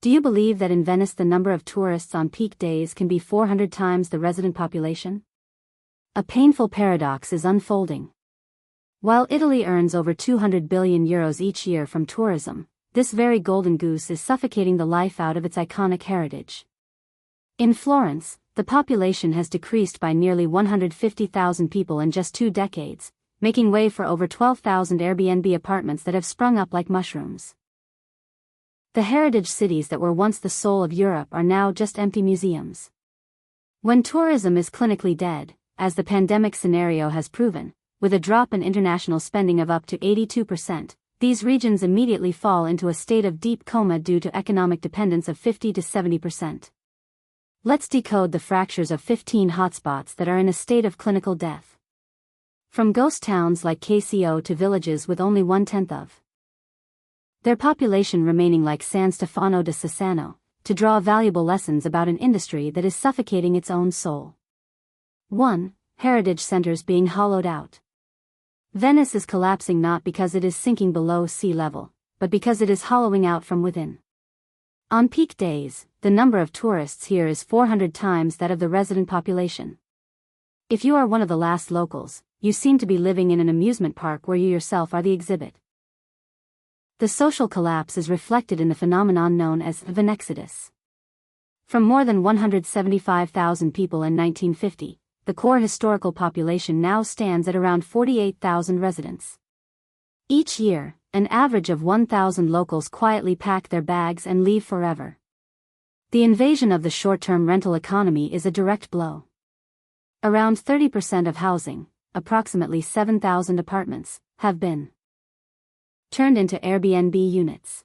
Do you believe that in Venice the number of tourists on peak days can be 400 times the resident population? A painful paradox is unfolding. While Italy earns over €200 billion each year from tourism, this very golden goose is suffocating the life out of its iconic heritage. In Florence, the population has decreased by nearly 150,000 people in just 2 decades, making way for over 12,000 Airbnb apartments that have sprung up like mushrooms. The heritage cities that were once the soul of Europe are now just empty museums. When tourism is clinically dead, as the pandemic scenario has proven, with a drop in international spending of up to 82%, these regions immediately fall into a state of deep coma due to economic dependence of 50 to 70%. Let's decode the fractures of 15 hotspots that are in a state of clinical death. From ghost towns like KCO to villages with only 1/10 of their population remaining like San Stefano de Sassano, to draw valuable lessons about an industry that is suffocating its own soul. 1. Heritage centers being hollowed out. Venice is collapsing not because it is sinking below sea level, but because it is hollowing out from within. On peak days, the number of tourists here is 400 times that of the resident population. If you are one of the last locals, you seem to be living in an amusement park where you yourself are the exhibit. The social collapse is reflected in the phenomenon known as Venexodus. From more than 175,000 people in 1950, the core historical population now stands at around 48,000 residents. Each year, an average of 1,000 locals quietly pack their bags and leave forever. The invasion of the short-term rental economy is a direct blow. Around 30% of housing, approximately 7,000 apartments, have been turned into Airbnb units.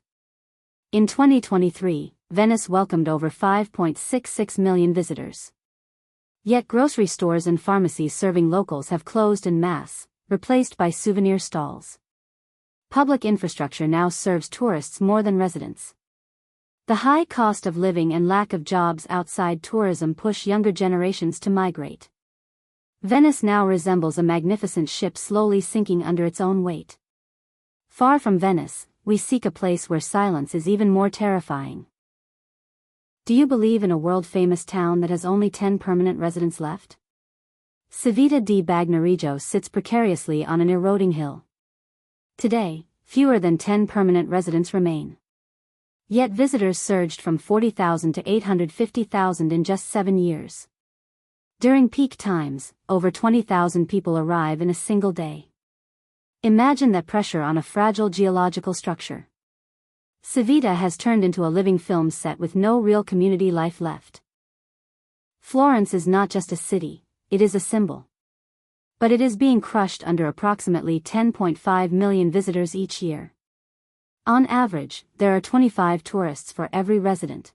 In 2023, Venice welcomed over 5.66 million visitors. Yet grocery stores and pharmacies serving locals have closed en masse, replaced by souvenir stalls. Public infrastructure now serves tourists more than residents. The high cost of living and lack of jobs outside tourism push younger generations to migrate. Venice now resembles a magnificent ship slowly sinking under its own weight. Far from Venice, we seek a place where silence is even more terrifying. Do you believe in a world-famous town that has only 10 permanent residents left? Civita di Bagnaregio sits precariously on an eroding hill. Today, fewer than 10 permanent residents remain. Yet visitors surged from 40,000 to 850,000 in just 7 years. During peak times, over 20,000 people arrive in a single day. Imagine that pressure on a fragile geological structure. Civita has turned into a living film set with no real community life left. Florence is not just a city, it is a symbol. But it is being crushed under approximately 10.5 million visitors each year. On average, there are 25 tourists for every resident.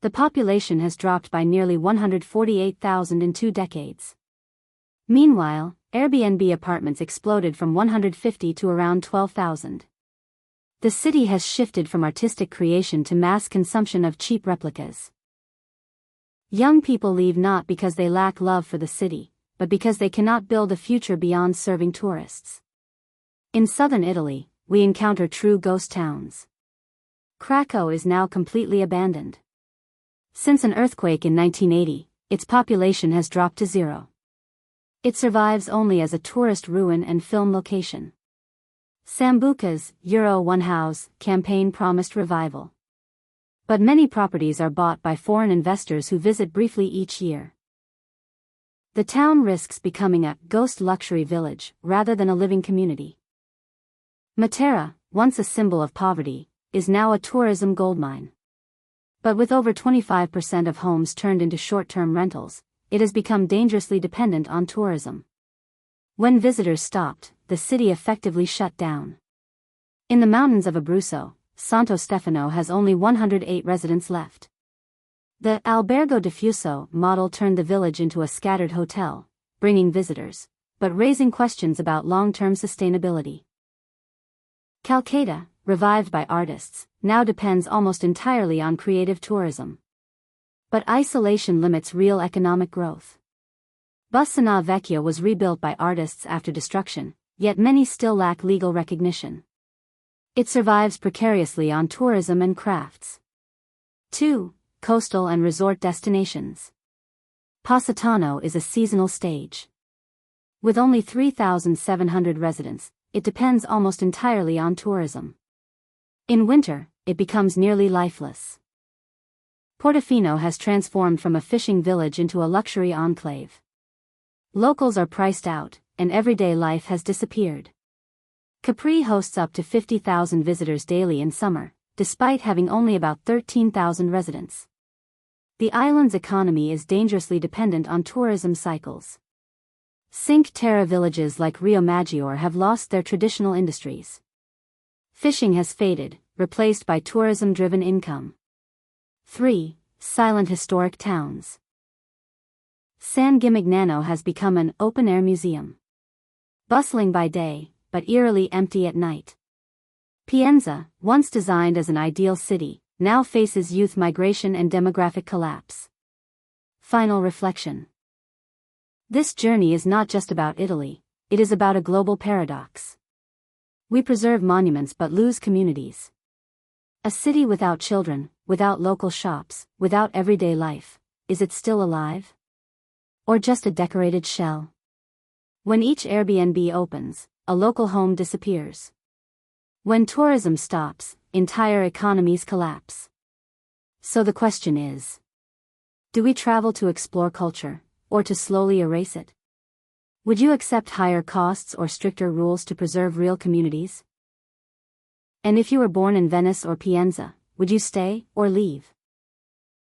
The population has dropped by nearly 148,000 in 2 decades. Meanwhile, Airbnb apartments exploded from 150 to around 12,000. The city has shifted from artistic creation to mass consumption of cheap replicas. Young people leave not because they lack love for the city, but because they cannot build a future beyond serving tourists. In southern Italy, we encounter true ghost towns. Krakow is now completely abandoned. Since an earthquake in 1980, its population has dropped to 0. It survives only as a tourist ruin and film location. Sambuca's Euro One House campaign promised revival. But many properties are bought by foreign investors who visit briefly each year. The town risks becoming a ghost luxury village rather than a living community. Matera, once a symbol of poverty, is now a tourism goldmine. But with over 25% of homes turned into short-term rentals, it has become dangerously dependent on tourism. When visitors stopped, the city effectively shut down. In the mountains of Abruzzo, Santo Stefano has only 108 residents left. The Albergo Diffuso model turned the village into a scattered hotel, bringing visitors, but raising questions about long-term sustainability. Calcata, revived by artists, now depends almost entirely on creative tourism. But isolation limits real economic growth. Bussana Vecchia was rebuilt by artists after destruction, yet many still lack legal recognition. It survives precariously on tourism and crafts. 2. Coastal and resort destinations. Positano is a seasonal stage. With only 3,700 residents, it depends almost entirely on tourism. In winter, it becomes nearly lifeless. Portofino has transformed from a fishing village into a luxury enclave. Locals are priced out, and everyday life has disappeared. Capri hosts up to 50,000 visitors daily in summer, despite having only about 13,000 residents. The island's economy is dangerously dependent on tourism cycles. Cinque Terre villages like Rio Maggiore have lost their traditional industries. Fishing has faded, replaced by tourism-driven income. 3. Silent historic towns. San Gimignano has become an open-air museum. Bustling by day, but eerily empty at night. Pienza, once designed as an ideal city, now faces youth migration and demographic collapse. Final reflection. This journey is not just about Italy, it is about a global paradox. We preserve monuments but lose communities. A city without children, without local shops, without everyday life, is it still alive? Or just a decorated shell? When each Airbnb opens, a local home disappears. When tourism stops, entire economies collapse. So the question is, do we travel to explore culture, or to slowly erase it? Would you accept higher costs or stricter rules to preserve real communities? And if you were born in Venice or Pienza, would you stay or leave?